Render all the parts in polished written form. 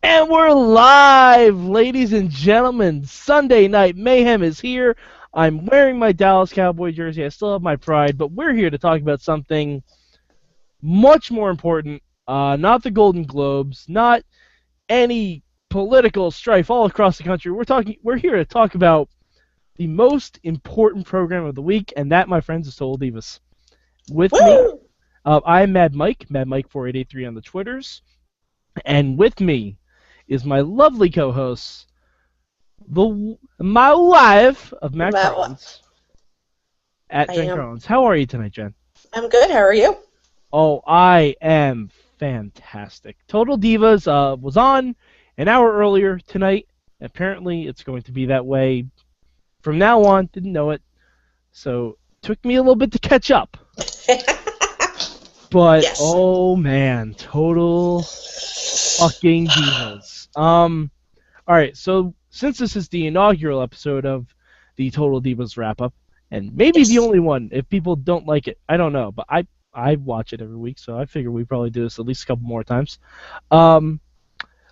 And we're live, ladies and gentlemen. Sunday Night Mayhem is here. I'm wearing my Dallas Cowboy jersey. I still have my pride, but we're here to talk about something much more important. Not the Golden Globes, not any political strife all across the country. We're here to talk about the most important program of the week, and that, my friends, is Total Divas. With me, Woo! I'm Mad Mike 4883 on the Twitters, and with me is my lovely co-host, my wife of Matt Well, Carlins, at I Jen am. Carlins. How are you tonight, Jen? I'm good. How are you? Oh, I am fantastic. Total Divas was on an hour earlier tonight. Apparently, it's going to be that way from now on. Didn't know it, so took me a little bit to catch up. But Yes. oh man, Total fucking Divas. All right, so since this is the inaugural episode of the Total Divas wrap-up, and maybe the Yes. only one, if people don't like it, I don't know, but I watch it every week, so I figure we probably do this at least a couple more times. Um,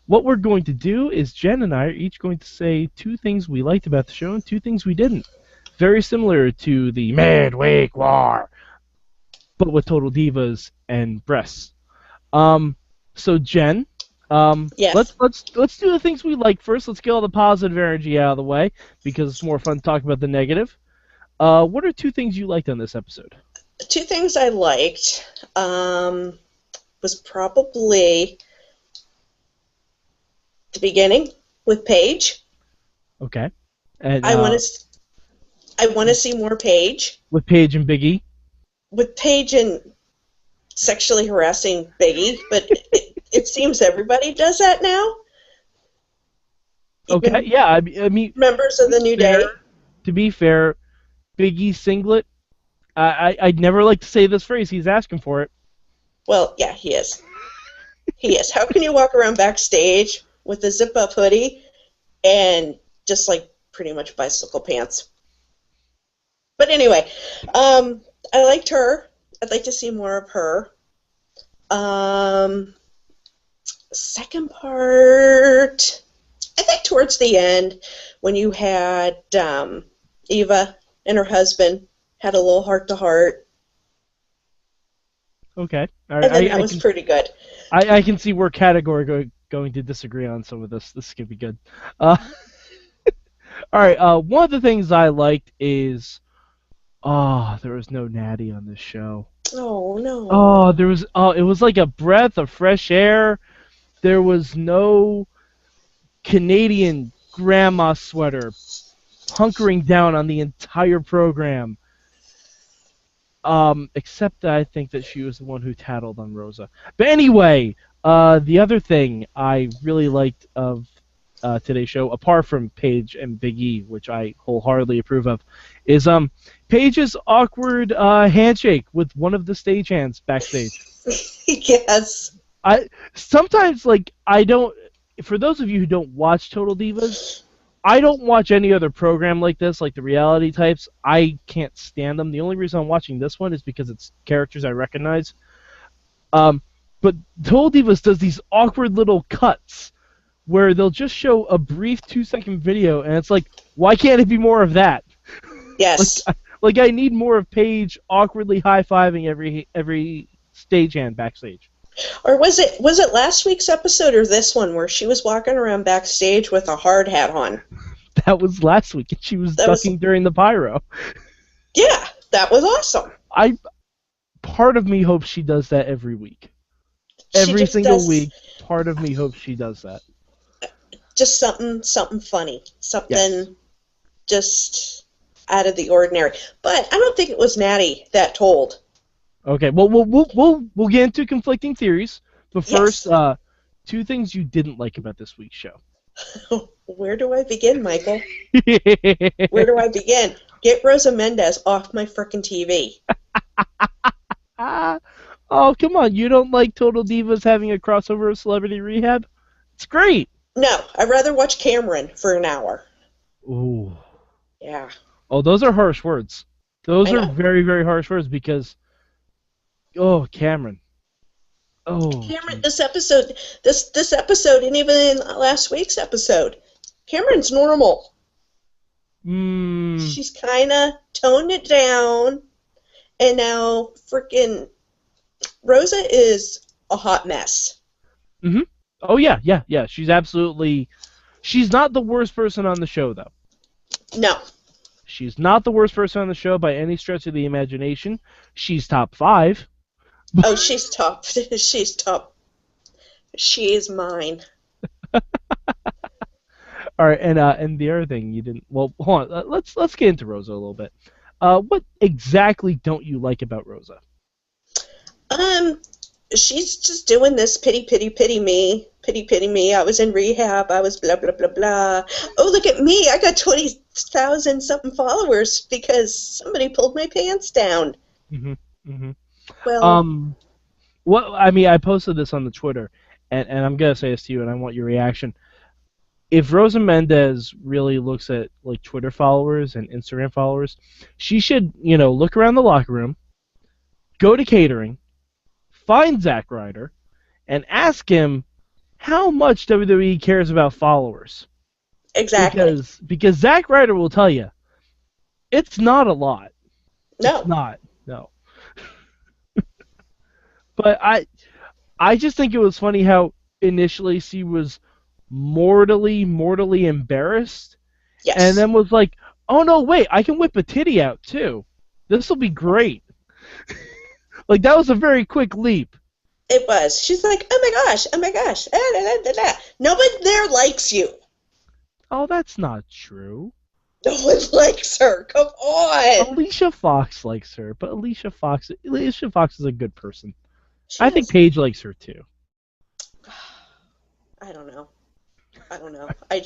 what we're going to do is Jen and I are each going to say two things we liked about the show and two things we didn't. Very similar to the Midweek War, but with Total Divas and breasts. So Jen, Yes. let's do the things we like first. Let's get all the positive energy out of the way because it's more fun to talk about the negative. What are two things you liked on this episode? Two things I liked was probably the beginning with Paige. Okay, and I want to. I want to see more Paige. with Paige and Biggie. With Paige and sexually harassing Biggie, but it seems everybody does that now. Okay, Even yeah, I mean, members of the New fair, Day. to be fair, Biggie singlet. I'd never like to say this phrase. He's asking for it. Well, yeah, he is. He is. How can you walk around backstage with a zip-up hoodie and just like pretty much bicycle pants? But anyway, I liked her. I'd like to see more of her. Second part, I think towards the end, when you had Eva and her husband had a little heart-to-heart, Okay, all and then right, that was pretty good. I can see where category going to disagree on some of this. This could be good. Uh, all right. One of the things I liked is, there was no Nattie on this show. Oh, no. Oh, there was. Oh, it was like a breath of fresh air. There was no Canadian grandma sweater hunkering down on the entire program. Except that I think that she was the one who tattled on Rosa. But anyway, the other thing I really liked of today's show, apart from Paige and Big E, which I wholeheartedly approve of, is Paige's awkward handshake with one of the stagehands backstage. Yes. I sometimes like I don't. For those of you who don't watch Total Divas, I don't watch any other program like this, like the reality types. I can't stand them. The only reason I'm watching this one is because it's characters I recognize. But Total Divas does these awkward little cuts where they'll just show a brief 2-second video, and it's like, why can't it be more of that? Yes. Like I need more of Paige awkwardly high-fiving every stagehand backstage. Or was it last week's episode or this one where she was walking around backstage with a hard hat on? That was last week, and she was That was ducking during the pyro. Yeah, that was awesome. Part of me hopes she does that every week. She Every just single does week, part of me hopes she does that. just something funny, something Yes. just out of the ordinary. But I don't think it was Nattie that told. Okay, well, we'll get into conflicting theories, but first, Yes. two things you didn't like about this week's show. Where do I begin, Michael? Where do I begin? Get Rosa Mendes off my frickin' TV. Oh, come on, you don't like Total Divas having a crossover with Celebrity Rehab? It's great. No, I'd rather watch Cameron for an hour. Ooh. Yeah, Oh, those are harsh words. Those I are know. very, very harsh words because, oh, Cameron. Oh, Cameron, jeez. this episode, and even in last week's episode, Cameron's normal. Mm, She's kind of toned it down, and now freaking Rosa is a hot mess. mm-hmm. Oh, yeah, yeah, yeah. She's not the worst person on the show, though. No. She's not the worst person on the show by any stretch of the imagination. She's top 5. Oh, she's top. She's top. She is mine. All right, and the other thing you didn't. Well, hold on. Let's get into Rosa a little bit. What exactly don't you like about Rosa? Um, she's just doing this pity me. I was in rehab. I was blah blah blah blah. Oh, look at me! I got 20,000 something followers because somebody pulled my pants down. Mm-hmm. Mm-hmm. Well, What I mean, I posted this on the Twitter, and I'm gonna say this to you, and I want your reaction. If Rosa Mendes really looks at like Twitter followers and Instagram followers, she should, look around the locker room, go to catering, find Zack Ryder, and ask him how much WWE cares about followers. exactly. Because Zack Ryder will tell you it's not a lot. It's No, not. No. But I just think it was funny how initially she was mortally embarrassed, and yes, then was like, "Oh no, wait! I can whip a titty out too. This will be great." Like that was a very quick leap. it was. She's like, oh my gosh, ah, da, da, da, da. Nobody there likes you. Oh, that's not true. No one likes her. Come on. Alicia Fox likes her, but Alicia Fox is a good person. She I think is. Paige likes her too. I don't know. I don't know. I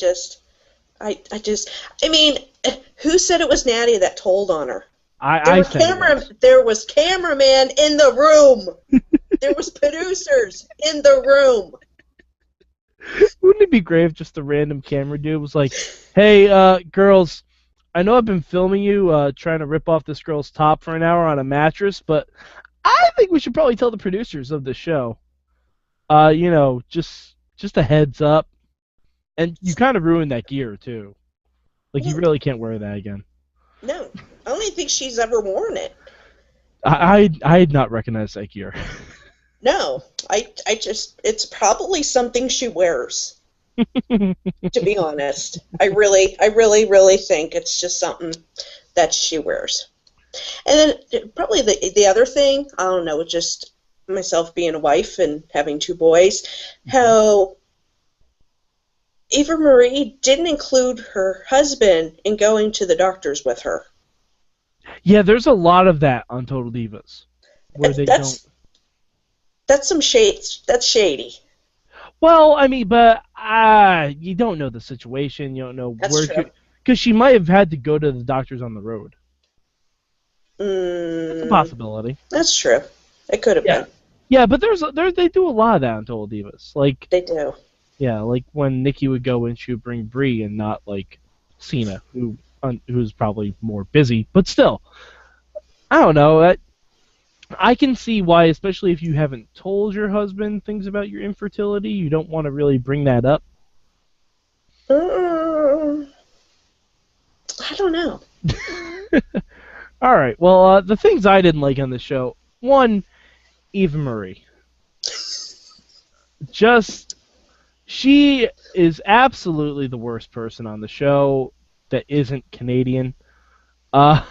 mean, who said it was Nattie that told on her? I said it was. There was cameraman in the room. There was producers in the room. Wouldn't it be great if just a random camera dude was like, "Hey, girls, I know I've been filming you trying to rip off this girl's top for an hour on a mattress, but I think we should probably tell the producers of the show. Just a heads up. And you kind of ruined that gear too. Like you No, really can't wear that again." no. I don't even think she's ever worn it. I had not recognized that gear. No, it's probably something she wears. To be honest, I really think it's just something that she wears. And then probably the other thing, I don't know, just myself being a wife and having two boys, how Eva Marie didn't include her husband in going to the doctors with her. Yeah, there's a lot of that on Total Divas where they don't. That's some shade. That's shady. Well, I mean, but you don't know the situation. You don't know That's where, true. because she might have had to go to the doctors on the road. It's a Mm, possibility. that's true. It could have Yeah, been. yeah, but they do a lot of that on Total Divas. Like, They do. yeah, like when Nikki would go and she would bring Brie and not like Cena, who's probably more busy, but still, I don't know. I can see why, especially if you haven't told your husband things about your infertility, you don't want to really bring that up. Mm, I don't know. All right. Well, the things I didn't like on the show. One, Eva Marie. Just she is absolutely the worst person on the show that isn't Canadian. Uh,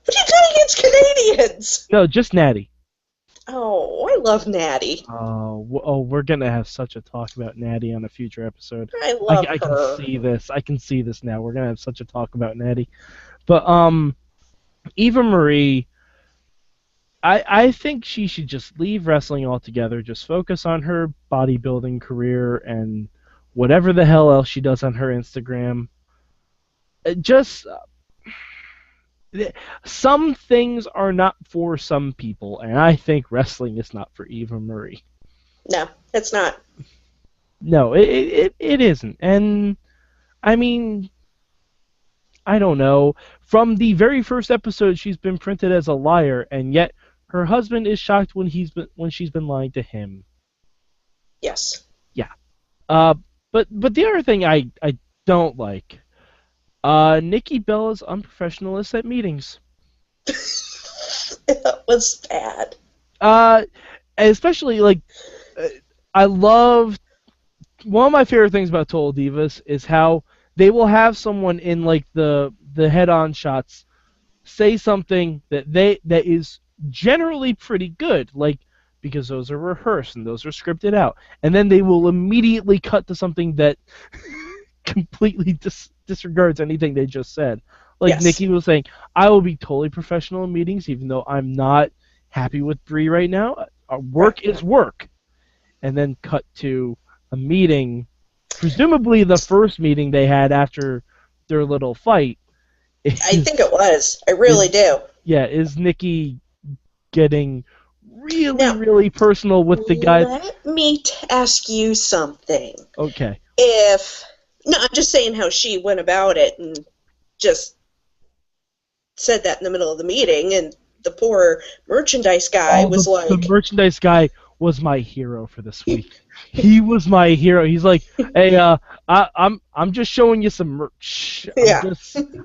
What are you doing against Canadians? no, just Nattie. Oh, I love Nattie. We're gonna have such a talk about Nattie on a future episode. I love I can her. see this. I can see this now. We're gonna have such a talk about Nattie. But Eva Marie, I think she should just leave wrestling altogether. Just focus on her bodybuilding career and whatever the hell else she does on her Instagram. Just some things are not for some people, and I think wrestling is not for Eva Marie. No, it's not. No, it isn't. And I mean, I don't know. From the very first episode, she's been printed as a liar, and yet her husband is shocked when she's been lying to him. Yes. Yeah. But the other thing I don't like, Nikki Bella's unprofessionalist at meetings. It was bad. Uh, especially like, uh, I love one of my favorite things about Total Divas is how they will have someone in like the head-on shots say something that is generally pretty good, like because those are rehearsed and those are scripted out, and then they will immediately cut to something that completely disregards anything they just said. Like Yes. Nikki was saying, I will be totally professional in meetings, even though I'm not happy with Brie right now. Right. Work is work, and then cut to a meeting, presumably the first meeting they had after their little fight. I think Is it was. I really is do. yeah, is Nikki getting really, Now, really personal with the guy? let me ask you something. Okay. If, no, I'm just saying how she went about it and just said that in the middle of the meeting, and the poor merchandise guy Oh, was the like, merchandise guy was my hero for this week. He was my hero. He's like, hey, I'm just showing you some merch. yeah,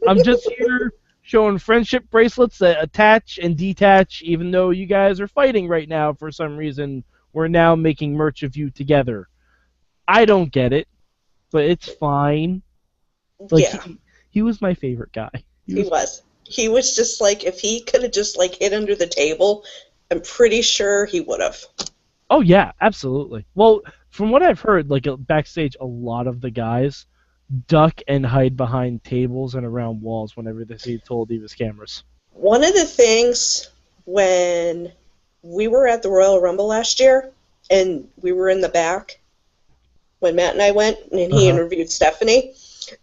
I'm just here showing friendship bracelets that attach and detach, even though you guys are fighting right now for some reason. We're now making merch of you together. I don't get it, but it's fine. Like yeah, he was my favorite guy. He he was. was. He was just like, if he could have just like hid under the table, I'm pretty sure he would have. Oh yeah, absolutely. Well, from what I've heard, like backstage, a lot of the guys duck and hide behind tables and around walls whenever they see Total Divas cameras. One of the things when we were at the Royal Rumble last year and we were in the back when Matt and I went and Uh he huh. interviewed Stephanie,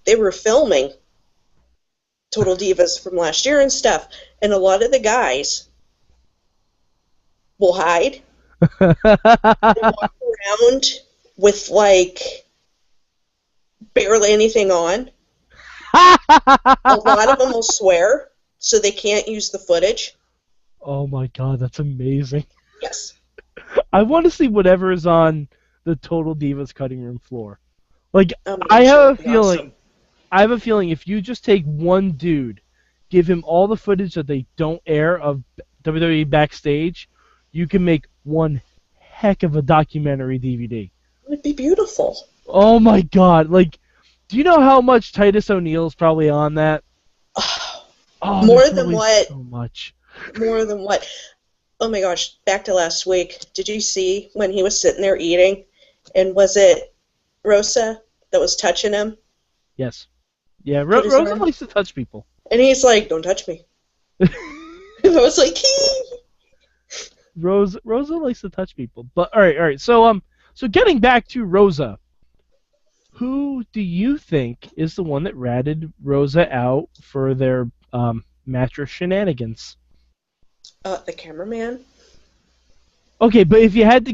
they were filming Total Divas from last year and stuff. And a lot of the guys will hide and walk around with like barely anything on. A lot of them will swear so they can't use the footage. Oh my god, that's amazing. Yes. I want to see whatever is on the Total Divas cutting room floor. Like I'm sure it'd be awesome. I have a feeling if you just take one dude, give him all the footage that they don't air of WWE backstage, you can make one heck of a documentary DVD. It would be beautiful. Oh my god, like, do you know how much Titus O'Neil's probably on that? Oh, there's More than probably what? so much. More than what? Oh my gosh, back to last week. Did you see when he was sitting there eating? And was it Rosa that was touching him? Yes. Yeah, Put his Rosa arm. likes to touch people. And he's like, don't touch me. And I was like, Rosa likes to touch people. But all right. So getting back to Rosa, who do you think is the one that ratted Rosa out for their mattress shenanigans? the cameraman? Okay, but if you had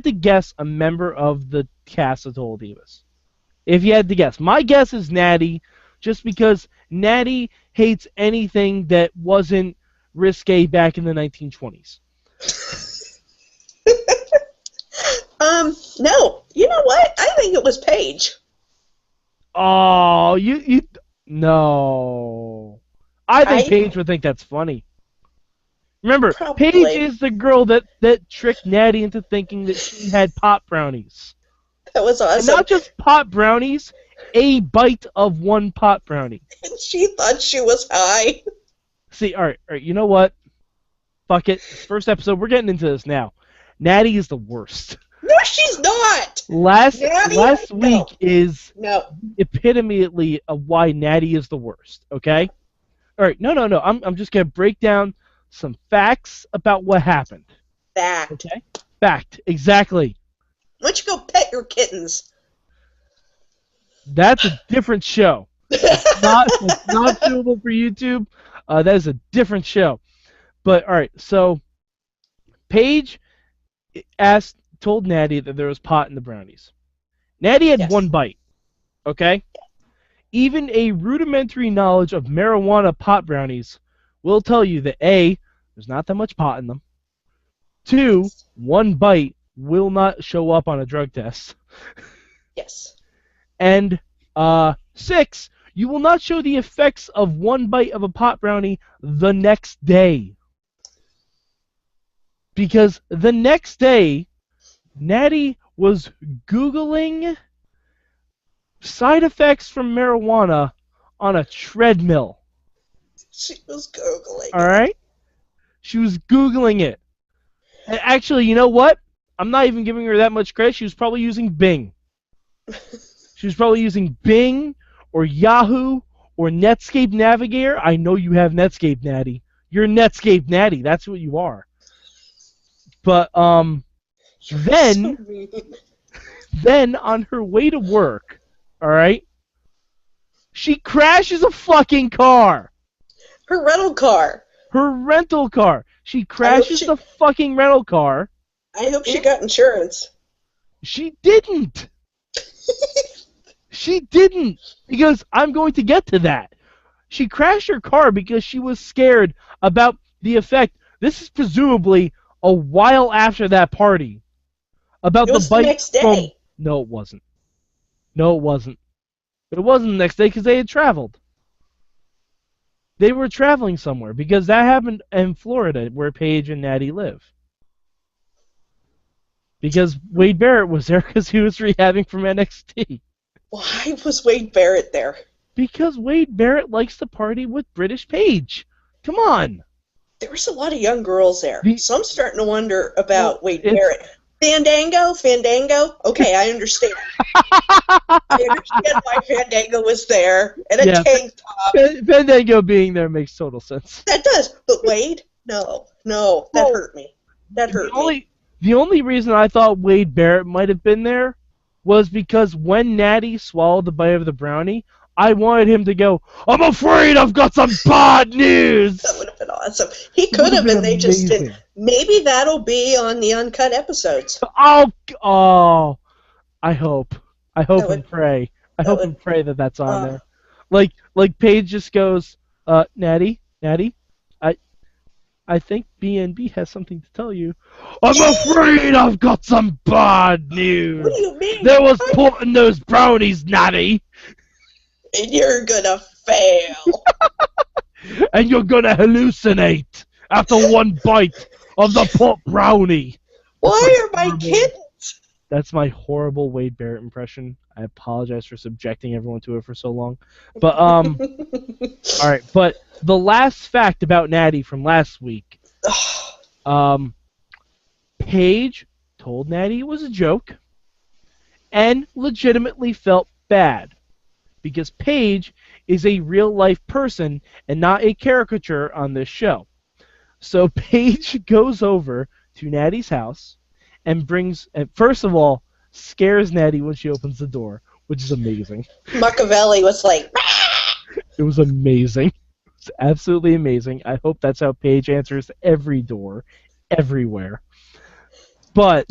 to guess a member of the cast of Total Divas, if you had to guess, my guess is Nattie, just because Nattie hates anything that wasn't risque back in the 1920s. No. You know what? I think it was Paige. Oh, you no. I think I Paige would think that's funny. Remember, Paige probably. is the girl that tricked Nattie into thinking that she had pot brownies. That was And awesome. not just pot brownies, a bite of one pot brownie. And she thought she was high. See, all right, you know what? Fuck it. First episode, we're getting into this now. Nattie is the worst. No, she's not. Nattie? Last week No. is No. epitome of why Nattie is the worst. Okay. All right. No. I'm just gonna break down some facts about what happened. Fact. Okay. Fact. Exactly. Why don't you go pet your kittens? That's a different show. It's not suitable for YouTube. That is a different show. But all right. So Paige told Nattie that there was pot in the brownies. Nattie had Yes. one bite. Okay. Even a rudimentary knowledge of marijuana pot brownies will tell you that A, there's not that much pot in them. Two, one bite will not show up on a drug test. Yes. And 6, you will not show the effects of one bite of a pot brownie the next day. Because the next day, Nattie was Googling side effects from marijuana on a treadmill. She was Googling All right? She was Googling it. And actually, you know what? I'm not even giving her that much credit. She was probably using Bing. She was probably using Bing or Yahoo or Netscape Navigator. I know you have Netscape, Nattie. You're Netscape Nattie. That's what you are. But then on her way to work, all right, she crashes a fucking car. Her rental car. Her rental car. She crashes the fucking rental car. I hope she got insurance. She didn't. She didn't. Because I'm going to get to that. She crashed her car because she was scared about the effect. This is presumably a while after that party. About it was the bite the next day. No, it wasn't. No, it wasn't. It wasn't the next day because they had traveled. They were traveling somewhere because that happened in Florida where Paige and Nattie live. Because Wade Barrett was there because he was rehabbing from NXT. Why was Wade Barrett there? Because Wade Barrett likes to party with British Paige. Come on. There was a lot of young girls there. So I'm starting to wonder about Wade Barrett. Fandango? Okay, I understand. I understand why Fandango was there. And a tank top. Fandango being there makes total sense. That does. But Wade? No. That hurt me. The only reason I thought Wade Barrett might have been there was because when Nattie swallowed the bite of the brownie, I wanted him to go, "I'm afraid I've got some bad news." That would have been awesome. He could have, and they just didn't. Maybe that'll be on the uncut episodes. Oh, I hope and pray. I hope and pray that that's on there. Like Paige just goes, Nattie, I think B&B has something to tell you. I'm afraid I've got some bad news. What do you mean? There was pork in those brownies, Nattie. And you're gonna fail. And you're gonna hallucinate after one bite of the pork brownie. Why are my kittens? That's my horrible Wade Barrett impression. I apologize for subjecting everyone to it for so long. But all right. But the last fact about Nattie from last week, Paige told Nattie it was a joke, and legitimately felt bad because Paige is a real life person and not a caricature on this show. So Paige goes over to Nattie's house and first of all, scares Nattie when she opens the door, which is amazing. Machiavelli was like, it was amazing. It was absolutely amazing. I hope that's how Paige answers every door, everywhere. But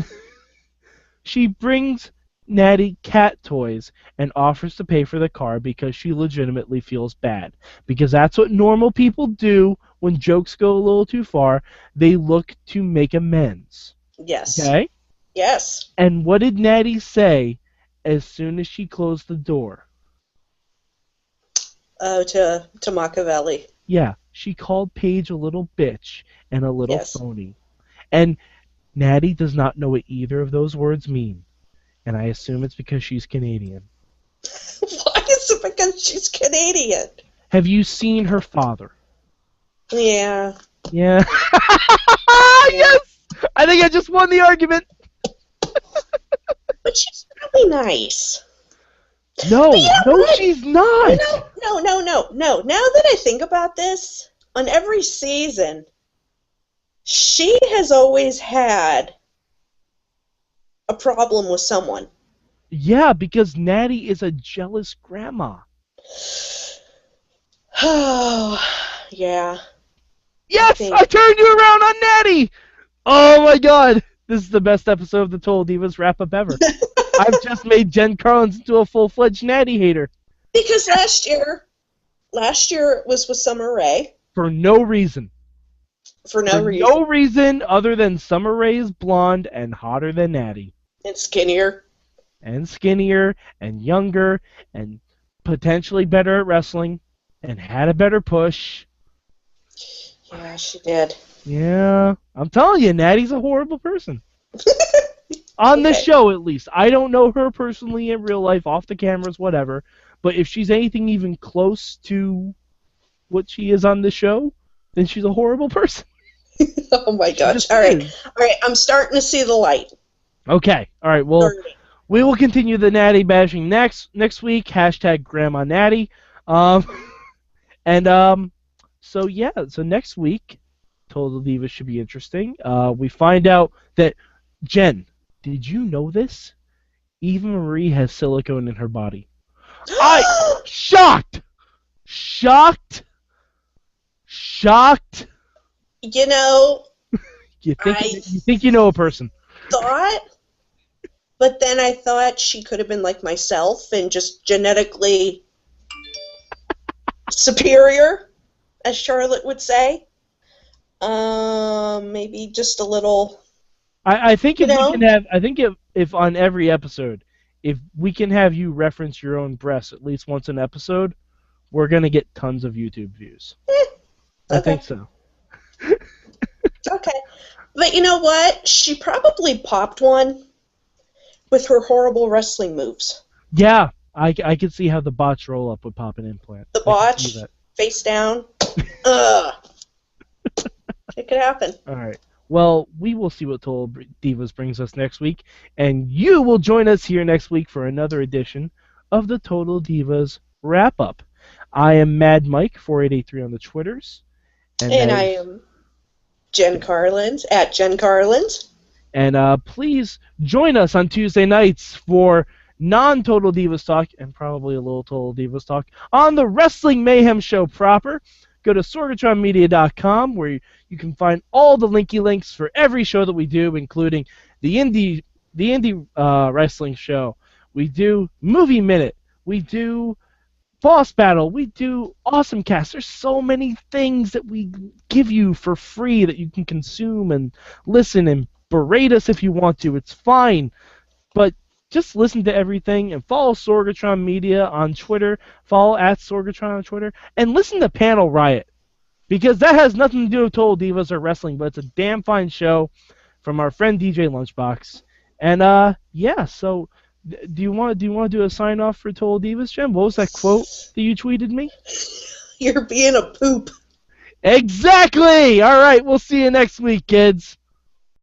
she brings Nattie cat toys and offers to pay for the car because she legitimately feels bad. Because that's what normal people do when jokes go a little too far. They look to make amends. Yes. Okay? Yes. And what did Nattie say as soon as she closed the door? Oh, to Machiavelli. Yeah, she called Paige a little bitch and a little phony. And Nattie does not know what either of those words mean. And I assume it's because she's Canadian. Why is it because she's Canadian? Have you seen her father? Yeah. Yeah. Yes! I think I just won the argument. But she's really nice. No, she's not. No. Now that I think about this, on every season, she has always had a problem with someone. Yeah, because Nattie is a jealous grandma. Oh, yeah. Yes, I turned you around on Nattie. Oh my God, this is the best episode of the Total Divas wrap-up ever. I've just made Jen Carlins into a full-fledged Nattie hater. Because last year it was with Summer Rae. For no reason. For For no no reason. reason other than Summer Rae is blonde and hotter than Nattie. And skinnier. And skinnier and younger and potentially better at wrestling and had a better push. Yeah, she did. Yeah, I'm telling you, Nattie's a horrible person. On the Okay. show, at least. I don't know her personally in real life, off the cameras, whatever. But if she's anything even close to what she is on the show, then she's a horrible person. Oh my She gosh. just All right. is. All right. I'm starting to see the light. Okay. All right. Well, Starting. we will continue the Nattie bashing next week. Hashtag Grandma Nattie. Um, and so yeah. So next week, Total Divas should be interesting. We find out that Jen. Did you know this? Eva Marie has silicone in her body. I shocked. You know, You I think you know a person. thought, but then I thought she could have been like myself and just genetically superior, as Charlotte would say. Maybe just a little, I think you if we know. can have, I think if on every episode, if we can have you reference your own breasts at least once an episode, we're gonna get tons of YouTube views. I Okay. think so. Okay. But you know what? She probably popped one with her horrible wrestling moves. Yeah, I could see how the botch roll up would pop an implant. The I could see botch, that. face down. Ugh. It could happen. All right. Well, we will see what Total Divas brings us next week, and you will join us here next week for another edition of the Total Divas Wrap Up. I am Mad Mike 4883 on the Twitters, And that I is- am Jen Carlins at Jen Carlins. and please join us on Tuesday nights for non-Total Divas talk and probably a little Total Divas talk on the Wrestling Mayhem Show proper. Go to sorgatronmedia.com where you can find all the linky links for every show that we do, including the indie wrestling show. We do Movie Minute. We do Boss Battle. We do Awesome Cast. There's so many things that we give you for free that you can consume and listen and berate us if you want to. It's fine. But just listen to everything and follow Sorgatron Media on Twitter. Follow at Sorgatron on Twitter. And listen to Panel Riot. Because that has nothing to do with Total Divas or wrestling, but it's a damn fine show from our friend DJ Lunchbox. And yeah, so do you want to do a sign off for Total Divas, Jen? What was that quote that you tweeted me? You're being a poop. Exactly. All right, we'll see you next week, kids.